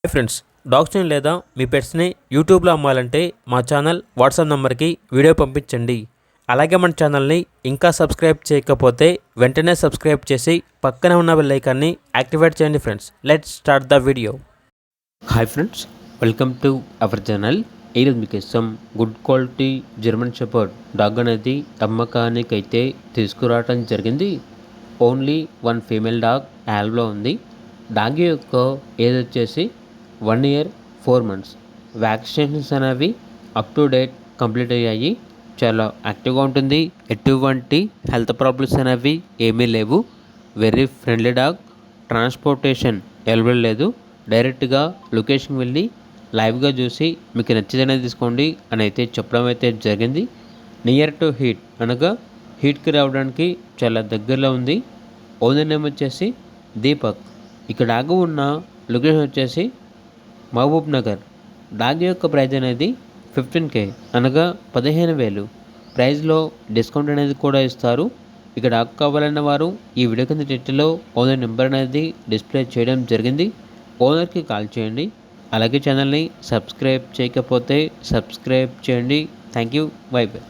Hi friends, డాగ్స్ని లేదా మీ పెట్స్ని యూట్యూబ్లో అమ్మాలంటే మా ఛానల్ వాట్సాప్ నెంబర్కి వీడియో పంపించండి. అలాగే మన ఛానల్ని ఇంకా సబ్స్క్రైబ్ చేయకపోతే వెంటనే సబ్స్క్రైబ్ చేసి పక్కనే ఉన్న బెల్ ఐకాన్ని యాక్టివేట్ చేయండి. Friends, let's start the video. Hi friends, welcome to our channel. ఈరోజు మీకోసం good quality German shepherd dog అనేది అమ్మకానికి అయితే తీసుకురావడం జరిగింది. ఓన్లీ వన్ ఫీమేల్ డాగ్ యాల్వ్లో ఉంది. డాగ్ యొక్క ఏజ్ వచ్చేసి 1 year 4 months. వ్యాక్సినేషన్స్ అనేవి అప్ టు డేట్ కంప్లీట్ అయ్యాయి. చాలా యాక్టివ్గా ఉంటుంది. ఎటువంటి హెల్త్ ప్రాబ్లమ్స్ అనేవి ఏమీ లేవు. Very friendly dog. Transportation available లేదు. డైరెక్ట్గా లొకేషన్కి వెళ్ళి లైవ్గా చూసి మీకు నచ్చితేనే తీసుకోండి అని అయితే చెప్పడం అయితే జరిగింది. నియర్ టు హీట్ అనగా హీట్కి రావడానికి చాలా దగ్గరలో ఉంది. ఓనర్ నేమ్ వచ్చేసి దీపక్. ఇక్కడ డాగ్ ఉన్న లొకేషన్ వచ్చేసి మహబూబ్ నగర్. డాగ్ యొక్క ప్రైజ్ అనేది 15K అనగా 15,000. ప్రైజ్లో డిస్కౌంట్ అనేది కూడా ఇస్తారు. ఇక డాగ్ కావాలన్న వారు ఈ వీడియో కింద టైటిల్లో ఓనర్ నెంబర్ అనేది డిస్ప్లే చేయడం జరిగింది. ఓనర్కి కాల్ చేయండి. అలాగే ఛానల్ని సబ్స్క్రైబ్ చేయకపోతే సబ్స్క్రైబ్ చేయండి. Thank you. By by.